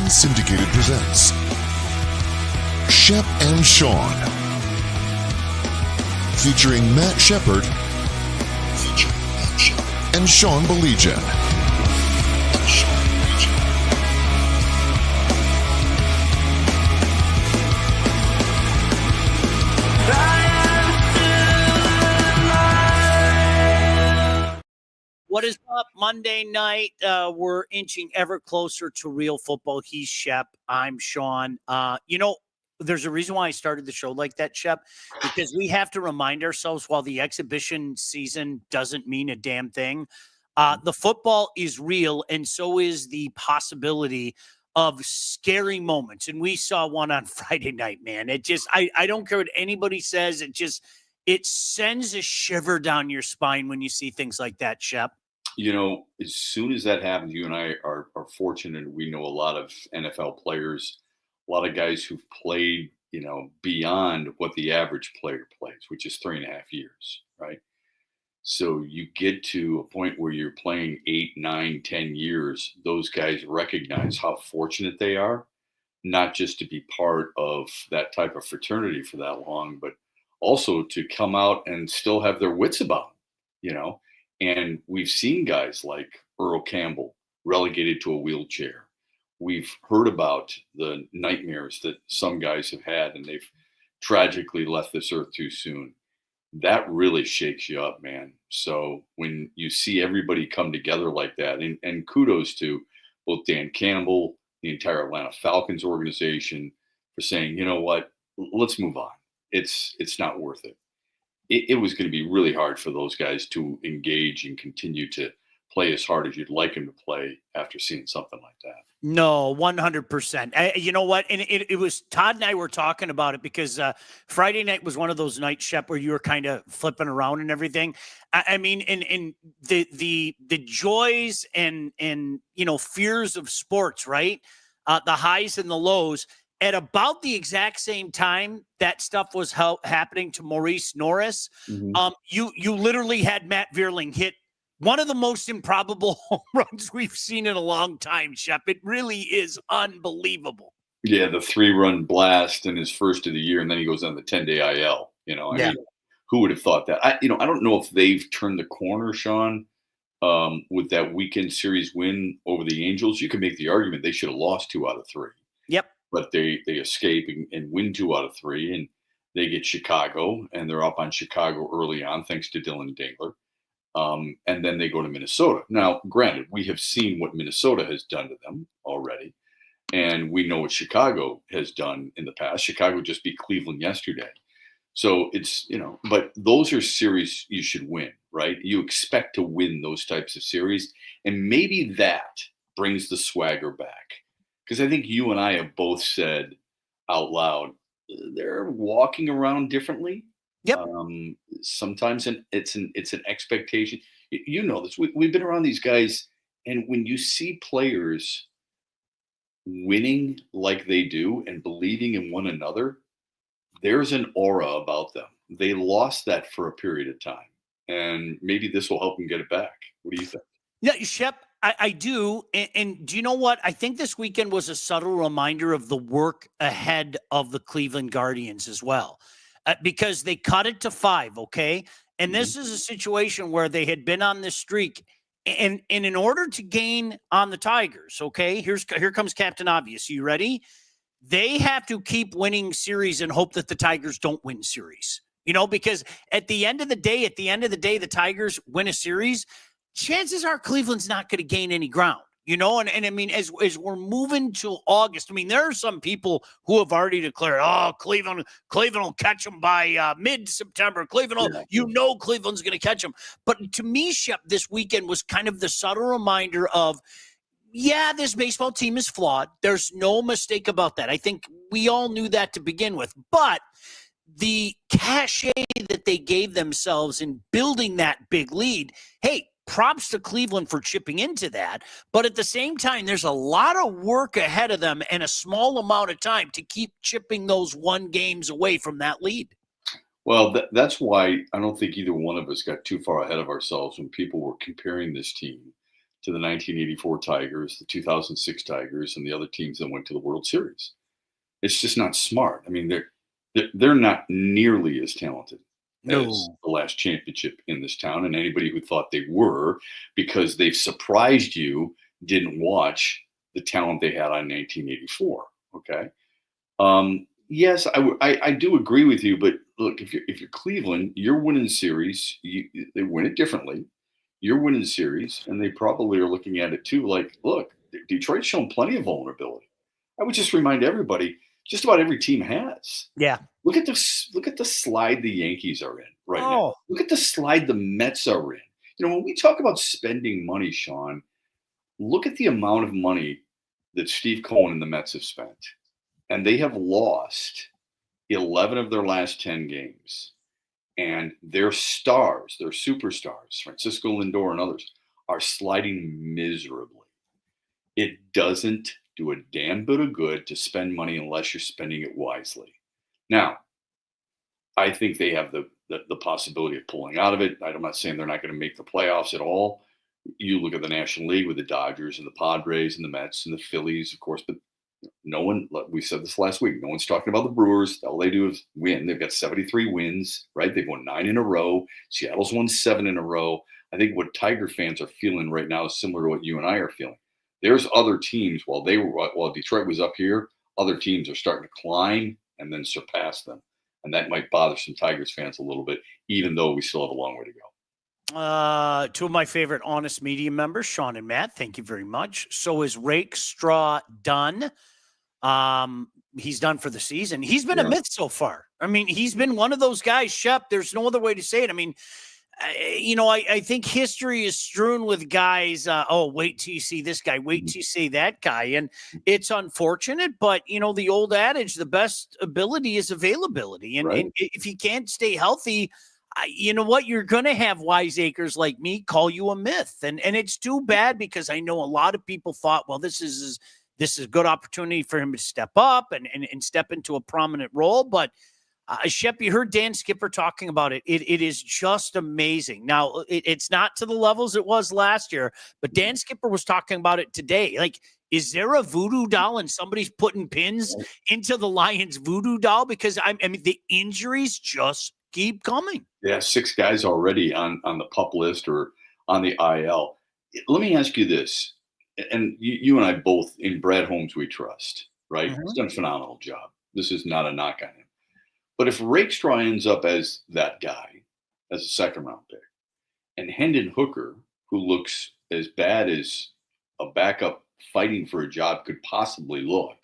Unsyndicated presents Shep and Sean, featuring Matt Shepard and Sean Baligian. What is up? Monday night, we're inching ever closer to real football. He's Shep. I'm Sean. There's a reason why I started the show like that, Shep, because we have to remind ourselves while the exhibition season doesn't mean a damn thing, the football is real, and so is the possibility of scary moments. And we saw one on Friday night, man. It just, I don't care what anybody says. It sends a shiver down your spine when you see things like that, Shep. You know, as soon as that happens, you and I are fortunate. We know a lot of NFL players, a lot of guys who've played, beyond what the average player plays, which is 3.5 years, right? So you get to a point where you're playing 8, 9, 10 years. Those guys recognize how fortunate they are, not just to be part of that type of fraternity for that long, but also to come out and still have their wits about them, And we've seen guys like Earl Campbell relegated to a wheelchair. We've heard about the nightmares that some guys have had, and they've tragically left this earth too soon. That really shakes you up, man. So when you see everybody come together like that, and kudos to both Dan Campbell, the entire Atlanta Falcons organization, for saying, you know what, let's move on. It's not worth it. It was going to be really hard for those guys to engage and continue to play as hard as you'd like them to play after seeing something like that. No, 100%. You know what? And it was Todd and I were talking about it because Friday night was one of those nights, Shep, where you were kind of flipping around and everything. I mean, and the joys and fears of sports, right? The highs and the lows. At about the exact same time that stuff was happening to Maurice Norris, you literally had Matt Vierling hit one of the most improbable home runs we've seen in a long time, Shep. It really is unbelievable. Yeah, the 3-run blast in his first of the year, and then he goes on the 10-day IL. I mean, who would have thought that? I don't know if they've turned the corner, Sean, with that weekend series win over the Angels. You can make the argument they should have lost 2 out of 3. Yep. But they escape and win 2 out of 3, and they get Chicago, and they're up on Chicago early on, thanks to Dylan Dangler. And then they go to Minnesota. Now, granted, we have seen what Minnesota has done to them already, and we know what Chicago has done in the past. Chicago just beat Cleveland yesterday. So it's, but those are series you should win, right? You expect to win those types of series, and maybe that brings the swagger back. Because I think you and I have both said out loud, they're walking around differently. Yep. Sometimes it's an expectation. You know this. We've been around these guys, and when you see players winning like they do and believing in one another, there's an aura about them. They lost that for a period of time, and maybe this will help them get it back. What do you think? Yeah, Shep. I do. And do you know what? I think this weekend was a subtle reminder of the work ahead of the Cleveland Guardians as well, because they cut it to 5. Okay. And this is a situation where they had been on this streak, and in order to gain on the Tigers. Okay. Here comes Captain Obvious. You ready? They have to keep winning series and hope that the Tigers don't win series, because at the end of the day, the Tigers win a series. Chances are Cleveland's not going to gain any ground, and I mean, as we're moving to August, I mean, there are some people who have already declared, Cleveland will catch them by mid-September. Cleveland's going to catch them. But to me, Shep, this weekend was kind of the subtle reminder of, this baseball team is flawed. There's no mistake about that. I think we all knew that to begin with, but the cachet that they gave themselves in building that big lead, hey, props to Cleveland for chipping into that. But at the same time, there's a lot of work ahead of them and a small amount of time to keep chipping those 1 games away from that lead. Well, that's why I don't think either one of us got too far ahead of ourselves when people were comparing this team to the 1984 Tigers, the 2006 Tigers, and the other teams that went to the World Series. It's just not smart. I mean, they're not nearly as talented as the last championship in this town, and anybody who thought they were, because they've surprised you, didn't watch the talent they had on 1984. Okay. Yes, I do agree with you, but look, if you're Cleveland, you're winning series. They win it differently. You're winning series, and they probably are looking at it too. Like, look, Detroit's shown plenty of vulnerability. I would just remind everybody, just about every team has. Yeah. Look at this. Look at the slide the Yankees are in right now. Look at the slide the Mets are in. You know, when we talk about spending money, Sean, look at the amount of money that Steve Cohen and the Mets have spent. And they have lost 11 of their last 10 games. And their stars, their superstars, Francisco Lindor and others, are sliding miserably. It doesn't do a damn bit of good to spend money unless you're spending it wisely. Now, I think they have the possibility of pulling out of it. I'm not saying they're not going to make the playoffs at all. You look at the National League with the Dodgers and the Padres and the Mets and the Phillies, of course, but no one, we said this last week, no one's talking about the Brewers. All they do is win. They've got 73 wins, right? They've won 9 in a row. Seattle's won 7 in a row. I think what Tiger fans are feeling right now is similar to what you and I are feeling. There's other teams, while Detroit was up here, other teams are starting to climb and then surpass them. And that might bother some Tigers fans a little bit, even though we still have a long way to go. Two of my favorite honest media members, Sean and Matt, thank you very much. So is Rakestraw done? He's done for the season. He's been a myth so far. I mean, he's been one of those guys, Shep. There's no other way to say it. I mean, I think history is strewn with guys. Wait till you see this guy. Wait till you see that guy. And it's unfortunate, but the old adage, the best ability is availability. And if you can't stay healthy, you know what? You're going to have wiseacres like me call you a myth. And it's too bad, because I know a lot of people thought, well, this is a good opportunity for him to step up and step into a prominent role. But Shep, you heard Dan Skipper talking about it. It is just amazing. Now, it's not to the levels it was last year, but Dan Skipper was talking about it today. Like, is there a voodoo doll and somebody's putting pins into the Lions voodoo doll? Because I mean, the injuries just keep coming. Yeah, 6 guys already on the PUP list or on the IL. Let me ask you this, and you and I both, in Brad Holmes we trust, right? He's done a phenomenal job. This is not a knock on him. But if Rakestraw ends up as that guy, as a second-round pick, and Hendon Hooker, who looks as bad as a backup fighting for a job could possibly look,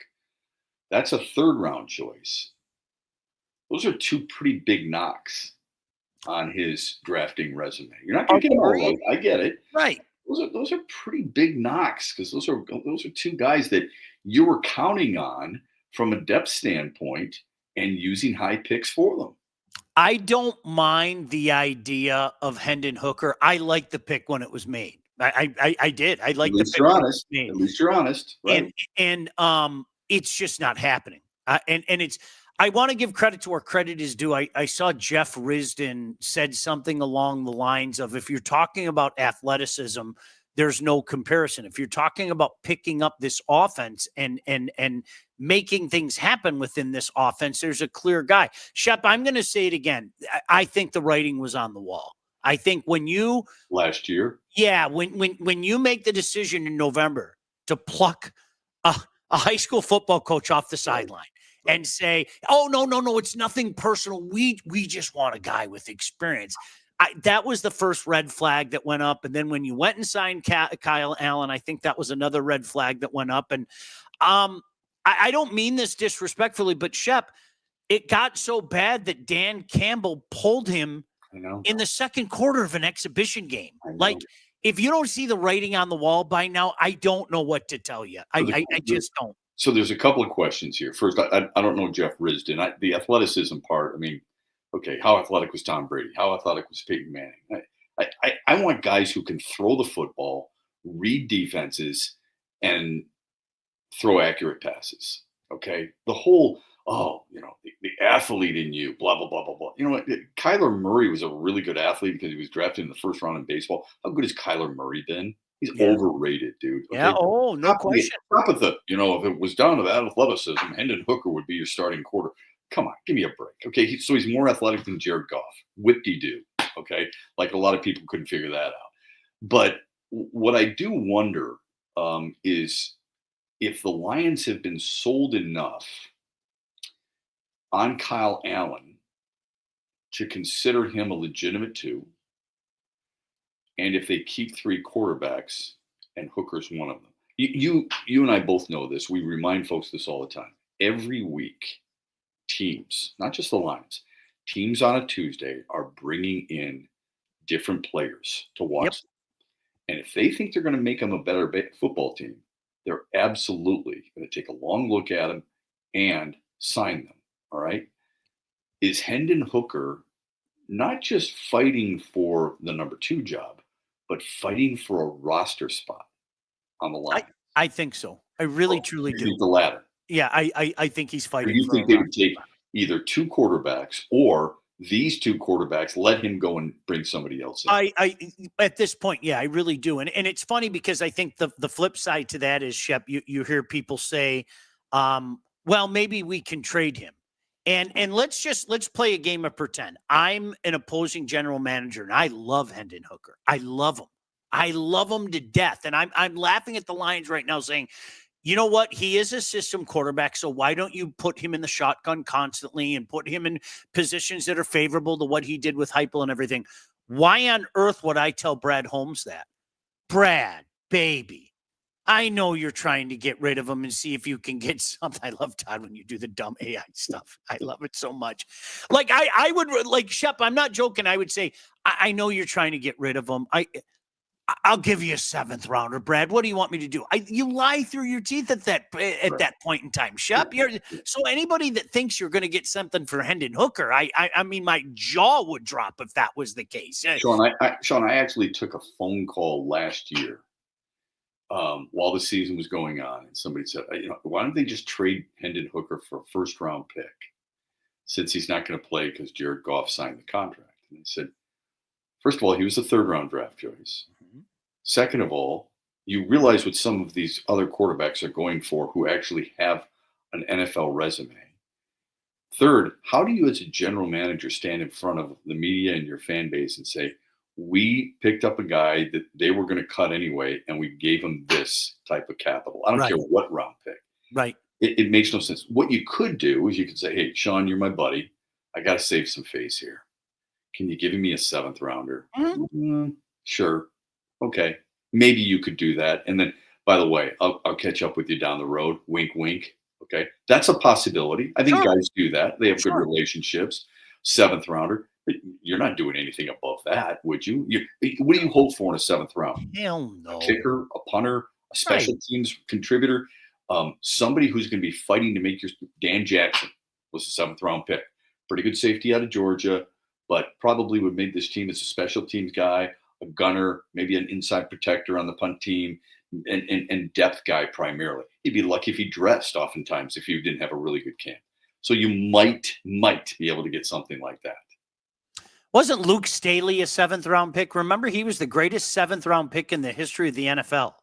that's a third-round choice. Those are 2 pretty big knocks on his drafting resume. You're not going to get them all right. I get it. Right. Those are pretty big knocks, because those are 2 guys that you were counting on from a depth standpoint and using high picks for them. I don't mind the idea of Hendon Hooker. I liked the pick when it was made. I did. I liked the pick. At least you're honest. Right. And it's just not happening. And it's, I want to give credit to where credit is due. I saw Jeff Risdon said something along the lines of, if you're talking about athleticism, there's no comparison. If you're talking about picking up this offense and making things happen within this offense, there's a clear guy. Shep, I'm going to say it again. I think the writing was on the wall. I think when you last year, when you make the decision in November to pluck a high school football coach off the sideline and say, "Oh, no, it's nothing personal. We just want a guy with experience." That was the first red flag that went up. And then when you went and signed Kyle Allen, I think that was another red flag that went up. And I don't mean this disrespectfully, but Shep, it got so bad that Dan Campbell pulled him in the second quarter of an exhibition game. Like, if you don't see the writing on the wall by now, I don't know what to tell you. I just don't. So there's a couple of questions here. First, I don't know Jeff Risdon. The athleticism part, I mean, okay, how athletic was Tom Brady? How athletic was Peyton Manning? I want guys who can throw the football, read defenses, and throw accurate passes. Okay, the whole the athlete in you, blah blah blah blah blah. You know what? Kyler Murray was a really good athlete because he was drafted in the first round in baseball. How good has Kyler Murray been? He's Yeah. overrated, dude. Okay? Yeah. Oh, no question. Stop at the, if it was down to that athleticism, Hendon Hooker would be your starting quarter. Come on, give me a break. Okay, so he's more athletic than Jared Goff. Whip-de-doo. Okay, like a lot of people couldn't figure that out. But what I do wonder is if the Lions have been sold enough on Kyle Allen to consider him a legitimate two, and if they keep three quarterbacks and Hooker's one of them. You and I both know this. We remind folks this all the time. Every week, teams, not just the Lions, teams on a Tuesday are bringing in different players to watch them. And if they think they're going to make them a better football team, they're absolutely going to take a long look at them and sign them. All right. Is Hendon Hooker not just fighting for the number 2 job, but fighting for a roster spot on the line? I think so. I really, truly do. The latter. Yeah, I think he's fighting. Or you think they would take either 2 quarterbacks or these 2 quarterbacks, let him go and bring somebody else in? I at this point, yeah, I really do. And it's funny because I think the flip side to that is, Shep, you hear people say, well, maybe we can trade him. And let's play a game of pretend. I'm an opposing general manager and I love Hendon Hooker. I love him. I love him to death. And I'm laughing at the Lions right now saying, you know what? He is a system quarterback. So why don't you put him in the shotgun constantly and put him in positions that are favorable to what he did with Heupel and everything? Why on earth would I tell Brad Holmes that? Brad, baby, I know you're trying to get rid of him and see if you can get something. I love, Todd, when you do the dumb AI stuff. I love it so much. Like I would, like, Shep, I'm not joking. I would say, I know you're trying to get rid of him. I'll give you a 7th rounder, Brad. What do you want me to do? You lie through your teeth at that point in time, Shep. So anybody that thinks you're going to get something for Hendon Hooker, I mean, my jaw would drop if that was the case. Sean, I actually took a phone call last year while the season was going on, and somebody said, why don't they just trade Hendon Hooker for a 1st-round pick since he's not going to play because Jared Goff signed the contract? And I said, first of all, he was a 3rd-round draft choice. Second of all, you realize what some of these other quarterbacks are going for who actually have an NFL resume. Third, how do you as a general manager stand in front of the media and your fan base and say, we picked up a guy that they were going to cut anyway, and we gave him this type of capital? I don't care what round pick. Right. It makes no sense. What you could do is you could say, hey, Sean, you're my buddy. I got to save some face here. Can you give me a 7th rounder? Sure. Okay, maybe you could do that. And then, by the way, I'll catch up with you down the road. Wink, wink. Okay, that's a possibility. I think guys do that. They have good relationships. 7th rounder. You're not doing anything above that, would you? What do you hope for in a 7th round? Hell no. A kicker, a punter, a special teams contributor, somebody who's going to be fighting to make your. Dan Jackson was a 7th-round pick. Pretty good safety out of Georgia, but probably would make this team as a special teams guy, a gunner, maybe an inside protector on the punt team, and depth guy primarily. He'd be lucky if he dressed oftentimes if you didn't have a really good camp. So you might be able to get something like that. Wasn't Luke Staley a 7th-round pick? Remember, he was the greatest 7th-round pick in the history of the NFL.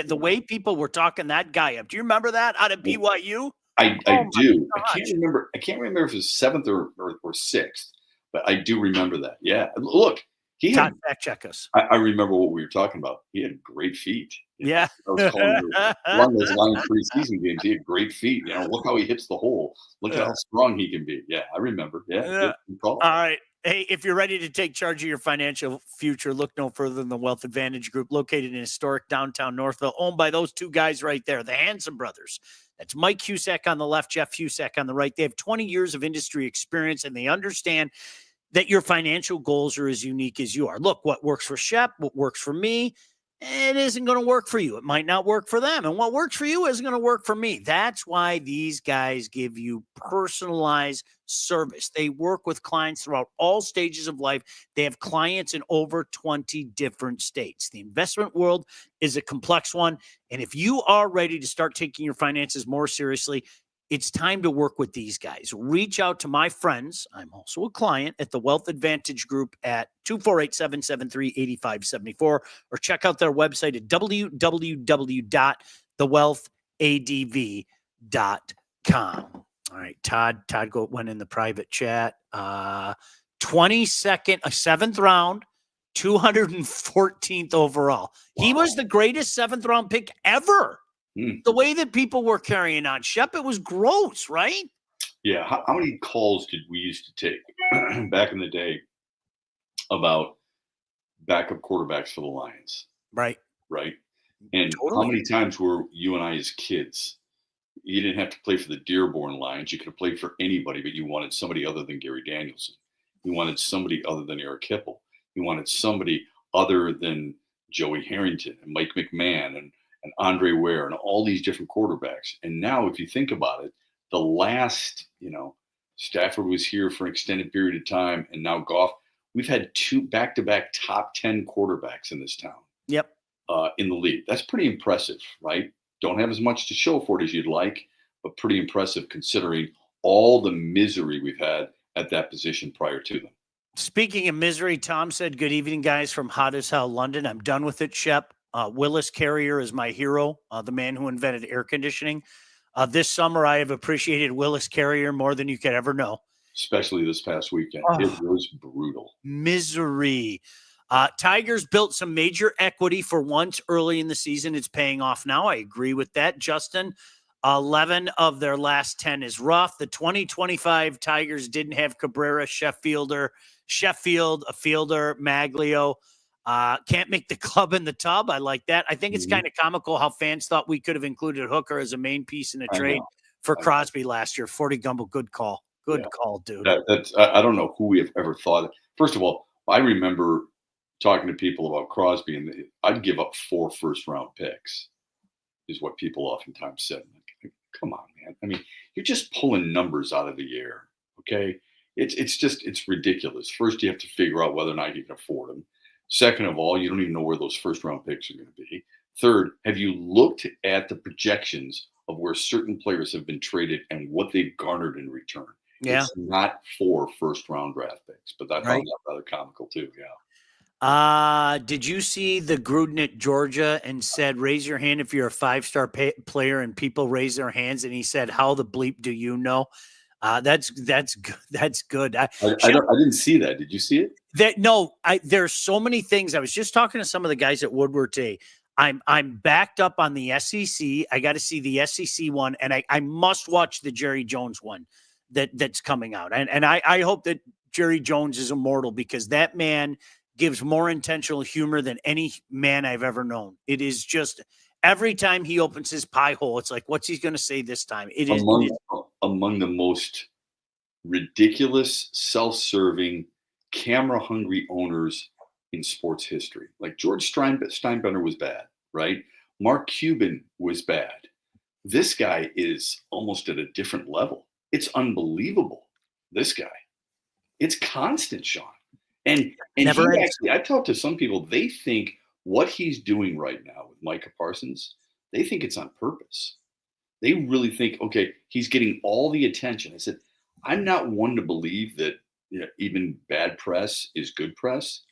The way people were talking that guy up. Do you remember that out of BYU? I do. I can't remember if it was 7th or 6th, but I do remember that. Yeah. Look. Todd, fact check us. I remember what we were talking about. He had great feet. Yeah. I was calling one of those Lions preseason games. He had great feet. Look how he hits the hole. Look at how strong he can be. Yeah, I remember. Yeah. All right. Hey, if you're ready to take charge of your financial future, look no further than the Wealth Advantage Group, located in historic downtown Northville, owned by those 2 guys right there, the Hanson brothers. That's Mike Cusack on the left, Jeff Cusack on the right. They have 20 years of industry experience, and they understand that your financial goals are as unique as you are. Look, what works for Shep, what works for me, it isn't going to work for you. It might not work for them. And what works for you isn't going to work for me. That's why these guys give you personalized service. They work with clients throughout all stages of life. They have clients in over 20 different states. The investment world is a complex one. And if you are ready to start taking your finances more seriously, It's time to work with these guys. Reach out to my friends. I'm also a client at the Wealth Advantage Group at 248-773-8574, or check out their website at www.thewealthadv.com. All right, Todd went in the private chat. 22nd, a 7th round, 214th overall. Wow. He was the greatest 7th round pick ever. The way that people were carrying on. Shep, it was gross, right? Yeah. How many calls did we used to take back in the day about backup quarterbacks for the Lions? Right. And How many times were you and I as kids? You didn't have to play for the Dearborn Lions. You could have played for anybody, but you wanted somebody other than Gary Danielson. You wanted somebody other than Eric Hipple. You wanted somebody other than Joey Harrington and Mike McMahon and Andre Ware and all these different quarterbacks. And now, if you think about it, the last, Stafford was here for an extended period of time, and now Goff. We've had 2 back-to-back top 10 quarterbacks in this town. Yep. In the league. That's pretty impressive, right? Don't have as much to show for it as you'd like, but pretty impressive considering all the misery we've had at that position prior to them. Speaking of misery, Tom said, "Good evening, guys, from hot as hell London. I'm done with it, Shep. Willis Carrier is my hero, the man who invented air conditioning. This summer, I have appreciated Willis Carrier more than you could ever know. Especially this past weekend. It was brutal. Misery. Tigers built some major equity for once early in the season. It's paying off now. I agree with that, Justin. 11 of their last 10 is rough. The 2025 Tigers didn't have Cabrera, Sheffield, a fielder, Maglio. Can't make the club in the tub. I like that. I think it's kind of comical how fans thought we could have included Hooker as a main piece in a trade for Crosby last year. 40 Gumble, good call. Good call, dude. I don't know who we have ever thought. First of all, I remember talking to people about Crosby, and I'd give up 4 first-round picks, is what people oftentimes said. Like, come on, man. I mean, you're just pulling numbers out of the air, okay? It's ridiculous. First, you have to figure out whether or not you can afford them. Second of all, you don't even know where those first-round picks are going to be. Third, have you looked at the projections of where certain players have been traded and what they've garnered in return? Yeah. It's not 4 first-round draft picks, but I found that rather comical too, yeah. Did you see the Gruden at Georgia and said, "Raise your hand if you're a 5-star player," and people raise their hands, and he said, "How the bleep do you know?" That's good. That's good. I didn't see that. Did you see it? There's so many things. I was just talking to some of the guys at Woodward today. I'm backed up on the SEC. I got to see the SEC one, and I must watch the Jerry Jones one that's coming out. And I hope that Jerry Jones is immortal, because that man gives more intentional humor than any man I've ever known. It is just every time he opens his pie hole, it's like, what's he going to say this time? It is among the most ridiculous, self-serving, camera-hungry owners in sports history. Like George Steinbrenner was bad, right? Mark Cuban was bad. This guy is almost at a different level. It's unbelievable. This guy. It's constant, Sean. And I talked to some people, they think what he's doing right now with Micah Parsons, they think it's on purpose. They really think, okay, he's getting all the attention. I said, I'm not one to believe that even bad press is good press.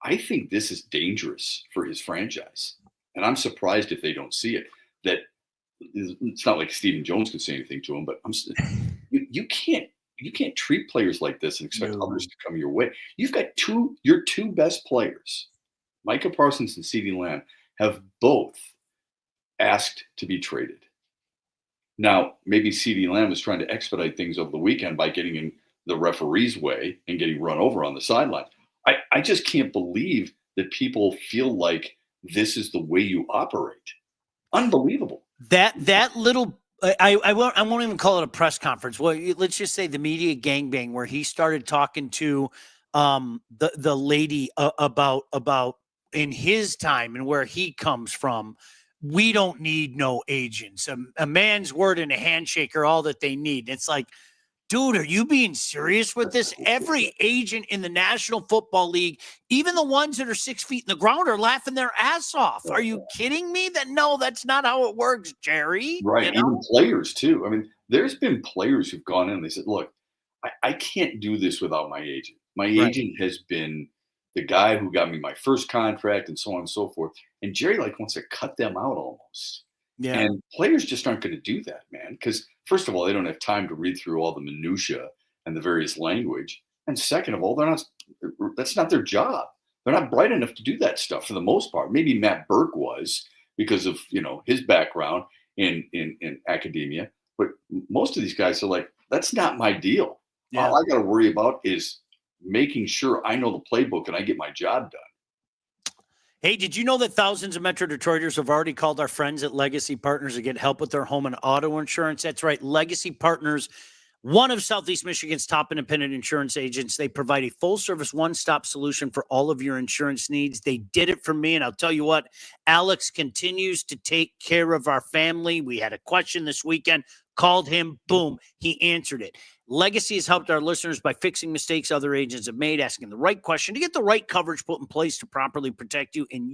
I think this is dangerous for his franchise. And I'm surprised if they don't see it. That it's not like Stephen Jones could say anything to him, but you can't treat players like this and expect others to come your way. You've got your two best players, Micah Parsons and CeeDee Lamb, have both asked to be traded. Now, maybe CeeDee Lamb is trying to expedite things over the weekend by getting in the referee's way and getting run over on the sideline. I just can't believe that people feel like this is the way you operate. Unbelievable. That little I won't even call it a press conference. Well, let's just say the media gangbang where he started talking to the lady about in his time and where he comes from. We don't need no agents. A man's word and a handshake are all that they need. It's like, dude, are you being serious with this? Every agent in the National Football League, even the ones that are 6 feet in the ground, are laughing their ass off. Are you kidding me? No, that's not how it works, Jerry. Right. Even players too. I mean, there's been players who've gone in and they said, look, I can't do this without my agent. My Right. agent has been the guy who got me my first contract and so on and so forth. And Jerry wants to cut them out almost. Yeah. And players just aren't going to do that, man. Because first of all, they don't have time to read through all the minutia and the various language. And second of all, that's not their job. They're not bright enough to do that stuff for the most part. Maybe Matt Burke was because of, his background in academia. But most of these guys are like, that's not my deal. Yeah. All I got to worry about is making sure I know the playbook and I get my job done. Hey, did you know that thousands of Metro Detroiters have already called our friends at Legacy Partners to get help with their home and auto insurance? That's right. Legacy Partners, one of Southeast Michigan's top independent insurance agents. They provide a full-service, one-stop solution for all of your insurance needs. They did it for me, and I'll tell you what, Alex continues to take care of our family. We had a question this weekend, called him, boom, he answered it. Legacy has helped our listeners by fixing mistakes other agents have made, asking the right question to get the right coverage put in place to properly protect you, and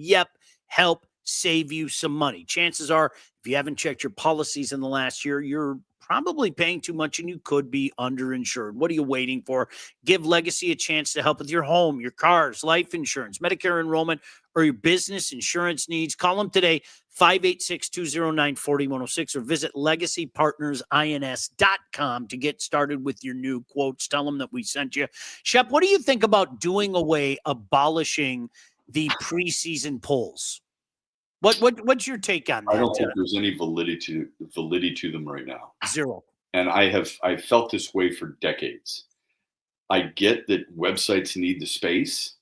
help save you some money. Chances are, if you haven't checked your policies in the last year, you're probably paying too much and you could be underinsured. What are you waiting for? Give Legacy a chance to help with your home, your cars, life insurance, Medicare enrollment, or your business insurance needs. Call them today, 586-209-4106, or visit legacypartnersins.com to get started with your new quotes. Tell them that we sent you. Shep, what do you think about abolishing the preseason polls? What's your take on that? I don't think there's any validity to them right now. Zero. And I've felt this way for decades. I get that websites need the space,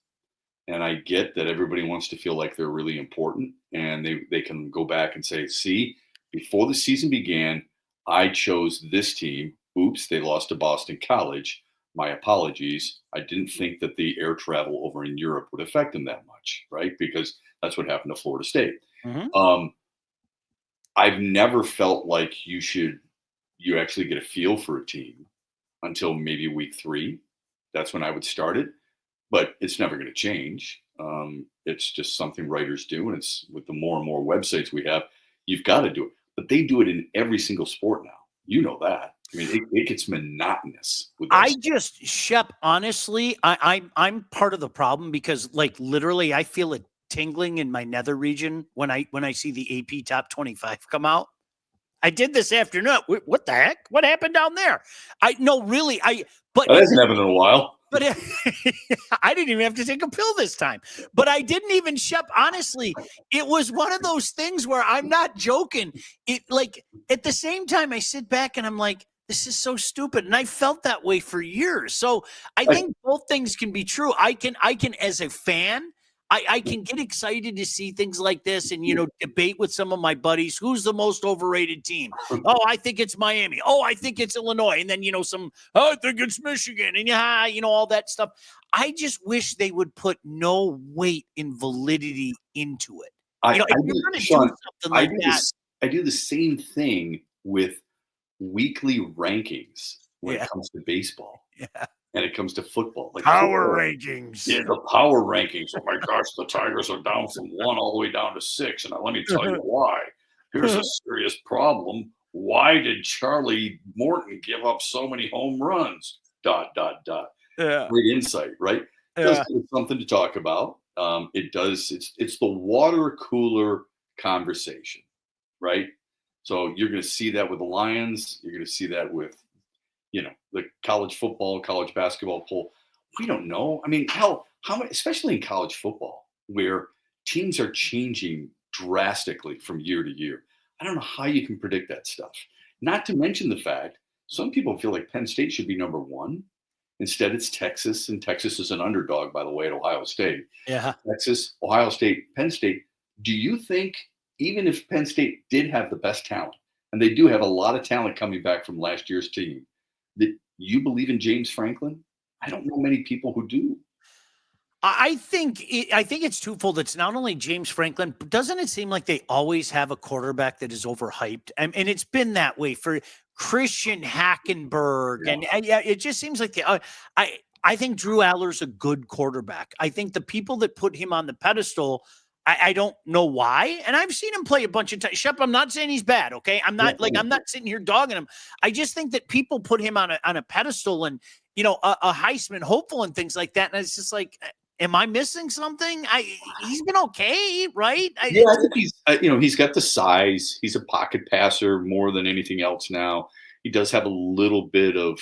and I get that everybody wants to feel like they're really important, and they can go back and say, see, before the season began, I chose this team. Oops, they lost to Boston College. My apologies. I didn't think that the air travel over in Europe would affect them that much, right? Because that's what happened to Florida State. Mm-hmm. I've never felt like you actually get a feel for a team until maybe week 3. That's when I would start it, but it's never going to change. It's just something writers do. And it's with the more and more websites we have, you've got to do it, but they do it in every single sport now. You know that. I mean, it gets monotonous. With Shep, honestly, I'm part of the problem because literally I feel it tingling in my nether region when I see the AP top 25 come out. I did this afternoon. What the heck? What happened down there? But that hasn't happened in a while. But I didn't even have to take a pill this time. But I didn't even, Shep, honestly, it was one of those things where I'm not joking. At the same time, I sit back and I'm like, this is so stupid. And I felt that way for years. So I think both things can be true. I can as a fan, I can get excited to see things like this and, debate with some of my buddies. Who's the most overrated team? Oh, I think it's Miami. Oh, I think it's Illinois. And then, I think it's Michigan and all that stuff. I just wish they would put no weight in validity into it. If you're going to do something like that. I do the same thing with weekly rankings when it comes to baseball. Yeah. And it comes to football. Power rankings. Yeah, the power rankings. Oh my gosh, the Tigers are down from 1 all the way down to 6. And let me tell you why. Here's a serious problem. Why did Charlie Morton give up so many home runs? ... Yeah. Great insight, right? Yeah. It does give us something to talk about. It does. It's the water cooler conversation, right? So you're going to see that with the Lions. You're going to see that with the college football, college basketball poll. We don't know. I mean, how many, especially in college football, where teams are changing drastically from year to year. I don't know how you can predict that stuff. Not to mention the fact some people feel like Penn State should be number 1. Instead, it's Texas, and Texas is an underdog, by the way, at Ohio State. Yeah. Texas, Ohio State, Penn State. Do you think, even if Penn State did have the best talent, and they do have a lot of talent coming back from last year's team, that you believe in James Franklin? I don't know many people who do. I think it's twofold. It's not only James Franklin, but doesn't it seem like they always have a quarterback that is overhyped? And it's been that way for Christian Hackenberg. Yeah. And it just seems like I think Drew Aller's a good quarterback. I think the people that put him on the pedestal, I don't know why. And I've seen him play a bunch of times. Shep, I'm not saying he's bad. Okay. I'm not I'm not sitting here dogging him. I just think that people put him on a pedestal and, a Heisman hopeful and things like that. And it's just like, am I missing something? He's been okay, right? I think he's, he's got the size. He's a pocket passer more than anything else now. He does have a little bit of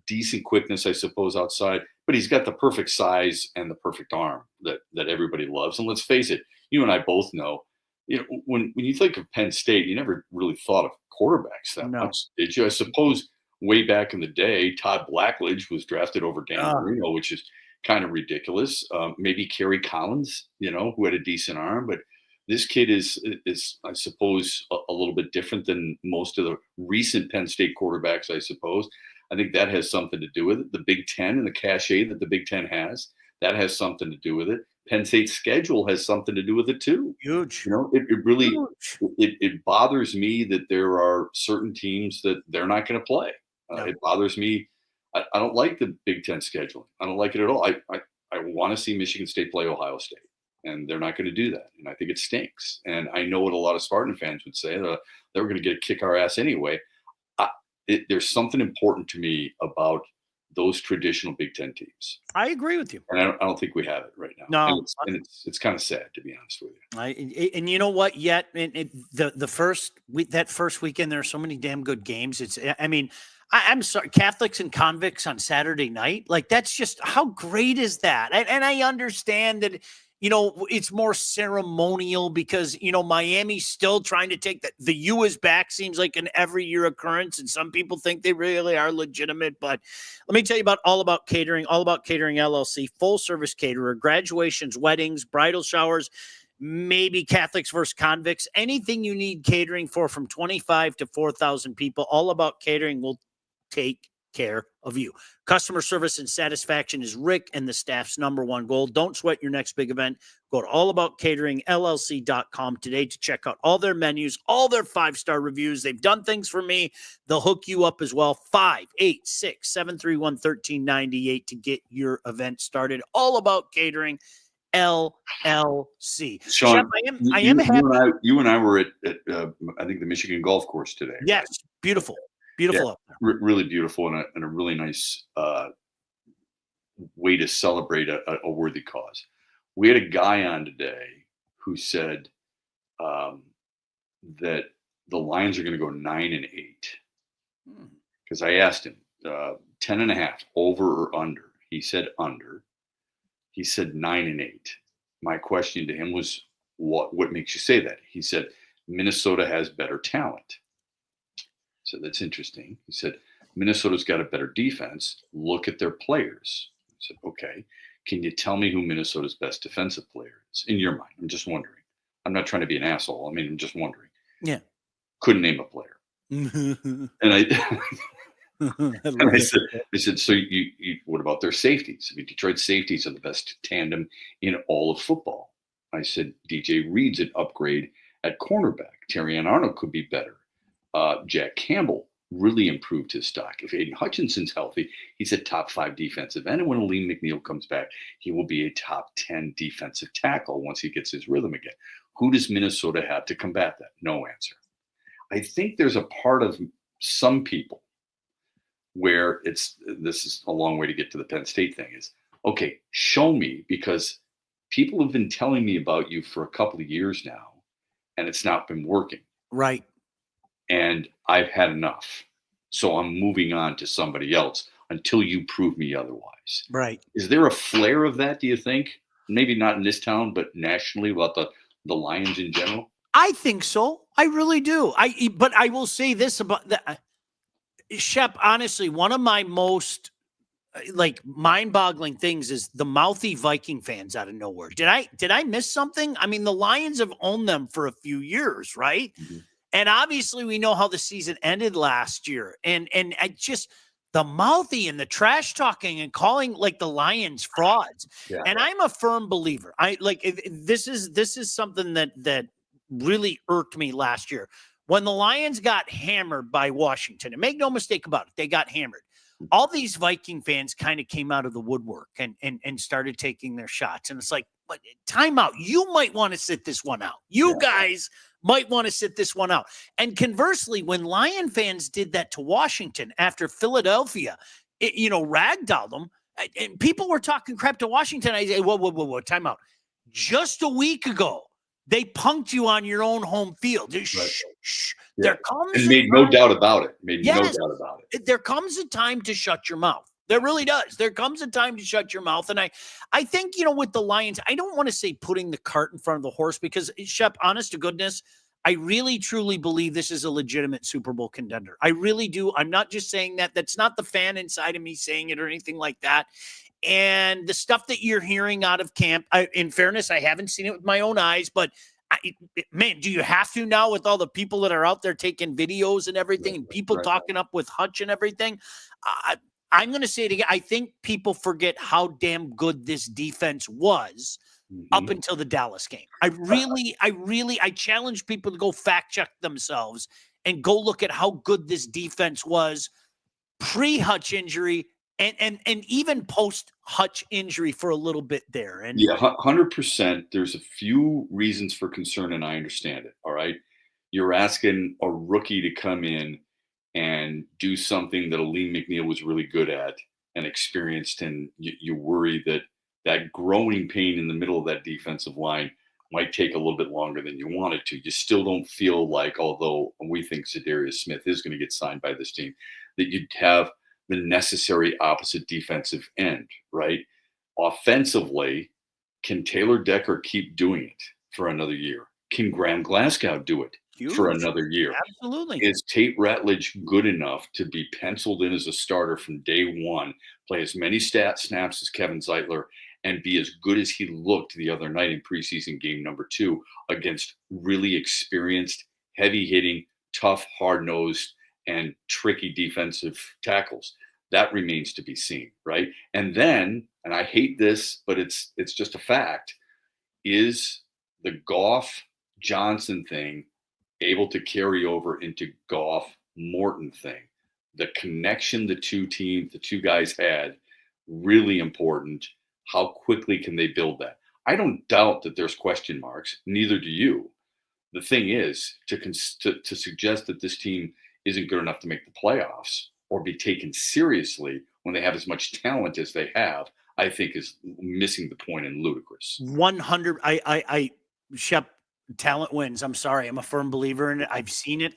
decent quickness, I suppose, outside, but he's got the perfect size and the perfect arm that everybody loves. And let's face it, you and I both know, when you think of Penn State, you never really thought of quarterbacks that much, did you? I suppose way back in the day, Todd Blackledge was drafted over Dan Marino, which is kind of ridiculous. Maybe Kerry Collins, who had a decent arm, but this kid is I suppose a little bit different than most of the recent Penn State quarterbacks, I suppose. I think that has something to do with it. The Big Ten and the cachet that the Big Ten has, that has something to do with it. Penn State's schedule has something to do with it too. Huge. It really it bothers me that there are certain teams that they're not going to play. It bothers me. I don't like the Big Ten scheduling. I don't like it at all. I want to see Michigan State play Ohio State, and they're not going to do that. And I think it stinks. And I know what a lot of Spartan fans would say. They were going to kick our ass anyway. There's something important to me about those traditional Big Ten teams. I agree with you. And I don't think we have it right now. No. And it's kind of sad, to be honest with you. And you know what? Yet that first weekend, there are so many damn good games. I'm sorry, Catholics and convicts on Saturday night. Like, that's just, how great is that? And I understand that, it's more ceremonial because, Miami's still trying to take the U is back, seems like an every year occurrence. And some people think they really are legitimate. But let me tell you about All About Catering LLC, full service caterer, graduations, weddings, bridal showers, maybe Catholics versus convicts, anything you need catering for from 25 to 4,000 people. All About Catering will take care of you. Customer service and satisfaction is Rick and the staff's number one goal. Don't sweat your next big event. Go to allaboutcateringllc.com today to check out all their menus, all their 5-star reviews. They've done things for me. They'll hook you up as well. 586-731-1398 to get your event started. All About Catering LLC. Sean, Shep, I am happy. You and I were at I think the Michigan golf course today. Yes, right? Beautiful. Beautiful up there. Really beautiful and a really nice way to celebrate a worthy cause. We had a guy on today who said that the Lions are going to go 9-8. Because I asked him 10.5 over or under. He said under. He said 9-8. My question to him was, what makes you say that? He said Minnesota has better talent. So that's interesting. He said, Minnesota's got a better defense. Look at their players. I said, okay. Can you tell me who Minnesota's best defensive player is in your mind? I'm just wondering. I'm not trying to be an asshole. I'm just wondering. Yeah. Couldn't name a player. And I said, so you what about their safeties? Detroit's safeties are the best tandem in all of football. I said, DJ Reed's an upgrade at cornerback. Terrion Arnold could be better. Jack Campbell really improved his stock. If Aidan Hutchinson's healthy, he's a top 5 defensive end. And when Aleem McNeil comes back, he will be a top 10 defensive tackle once he gets his rhythm again. Who does Minnesota have to combat that? No answer. I think there's a part of some people where this is a long way to get to the Penn State thing is, okay, show me, because people have been telling me about you for a couple of years now, and it's not been working. Right. And I've had enough. So I'm moving on to somebody else until you prove me otherwise. Right. Is there a flare of that, do you think? Maybe not in this town, but nationally about the Lions in general? I think so. I really do. But I will say this about that. Shep, honestly, one of my most mind-boggling things is the mouthy Viking fans out of nowhere. Did I miss something? The Lions have owned them for a few years, right? Mm-hmm. And obviously we know how the season ended last year. And I just, the mouthy and the trash talking and calling the Lions frauds. Yeah. And I'm a firm believer. This is something that really irked me last year. When the Lions got hammered by Washington, and make no mistake about it, they got hammered. All these Viking fans kind of came out of the woodwork and started taking their shots. And it's like, but timeout. You might want to sit this one out. You guys might want to sit this one out. And conversely, when Lion fans did that to Washington after Philadelphia, ragdolled them, and people were talking crap to Washington, I say, whoa, timeout. Just a week ago, they punked you on your own home field. Shh. There comes and made no doubt about it. There comes a time to shut your mouth. There really does. There comes a time to shut your mouth. And I think, with the Lions, I don't want to say putting the cart in front of the horse because, Shep, honest to goodness, I really, truly believe this is a legitimate Super Bowl contender. I really do. I'm not just saying that. That's not the fan inside of me saying it or anything like that. And the stuff that you're hearing out of camp, in fairness, I haven't seen it with my own eyes, but man, do you have to now with all the people that are out there taking videos and everything and people talking up with Hutch and everything? I'm going to say it again. I think people forget how damn good this defense was up until the Dallas game. I challenge people to go fact check themselves and go look at how good this defense was pre-Hutch injury and even post-Hutch injury for a little bit there. And 100%. There's a few reasons for concern, and I understand it. All right. You're asking a rookie to come in and do something that Aleem McNeil was really good at and experienced, and you worry that growing pain in the middle of that defensive line might take a little bit longer than you want it to. You still don't feel like, although we think Steadier Smith is going to get signed by this team, that you'd have the necessary opposite defensive end, right? Offensively, can Taylor Decker keep doing it for another year? Can Graham Glasgow do it for another year? Absolutely. Is Tate Ratledge good enough to be penciled in as a starter from day one, play as many snaps as Kevin Zeitler, and be as good as he looked the other night in preseason game number 2 against really experienced, heavy-hitting, tough, hard-nosed, and tricky defensive tackles? That remains to be seen, right? And then, and I hate this, but it's just a fact, is the Goff-Johnson thing able to carry over into Goff-Morton thing? The connection the two guys had, really important. How quickly can they build that? I don't doubt that there's question marks. Neither do you. The thing is, to suggest that this team isn't good enough to make the playoffs or be taken seriously when they have as much talent as they have, I think is missing the point and ludicrous. 100. Shep, talent wins. I'm sorry. I'm a firm believer in it. I've seen it.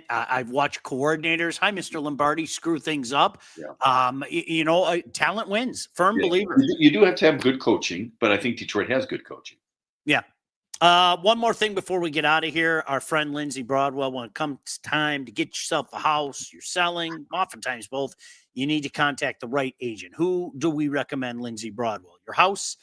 I've watched coordinators. Hi, Mr. Lombardi, screw things up. Yeah. Talent wins. Firm believer. You do have to have good coaching, but I think Detroit has good coaching. Yeah. One more thing before we get out of here. Our friend Lindsay Broadwell, when it comes time to get yourself a house, you're selling, oftentimes both, you need to contact the right agent. Who do we recommend, Lindsay Broadwell? Your house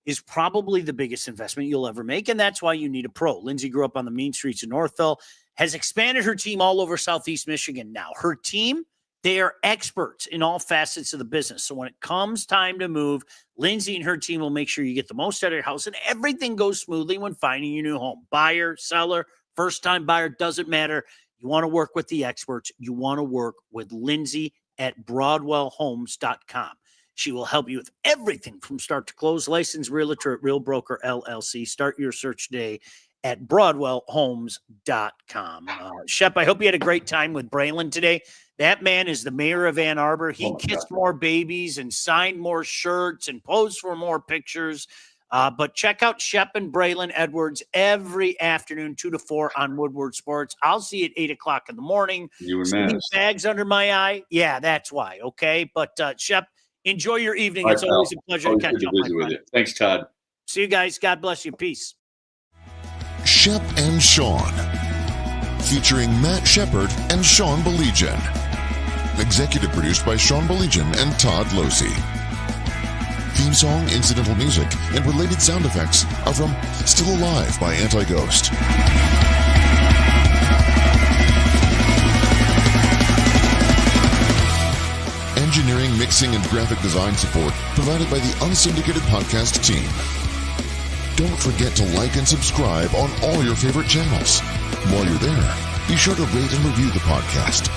is probably the biggest investment you'll ever make, and that's why you need a pro. Lindsay grew up on the mean streets of Northville, has expanded her team all over Southeast Michigan now. Her team, they are experts in all facets of the business. So when it comes time to move, Lindsay and her team will make sure you get the most out of your house and everything goes smoothly when finding your new home. Buyer, seller, first-time buyer, doesn't matter. You want to work with the experts. You want to work with Lindsay at BroadwellHomes.com. She will help you with everything from start to close. Licensed realtor at Real Broker LLC. Start your search today at BroadwellHomes.com. Shep, I hope you had a great time with Braylon today. That man is the mayor of Ann Arbor. He kissed more babies and signed more shirts and posed for more pictures. But check out Shep and Braylon Edwards every afternoon, 2 to 4 on Woodward Sports. I'll see you at 8 o'clock in the morning. You were mad. Bags under my eye. Yeah, that's why. Okay. But Shep, enjoy your evening. It's always a pleasure to catch up with you. Thanks, Todd. See you guys. God bless you. Peace. Shep and Sean, featuring Matt Shepard and Sean Baligian. Executive produced by Sean Baligian and Todd Losey. Theme song, incidental music, and related sound effects are from Still Alive by Anti-Ghost. Engineering, mixing, and graphic design support provided by the Unsyndicated Podcast team. Don't forget to like and subscribe on all your favorite channels. While you're there, be sure to rate and review the podcast.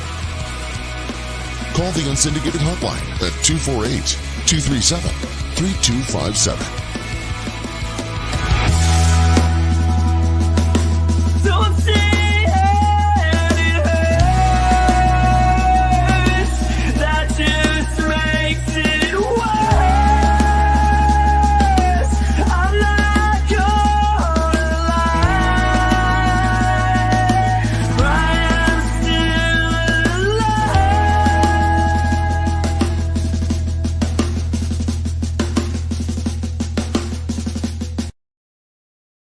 Call the Unsyndicated hotline at 248-237-3257.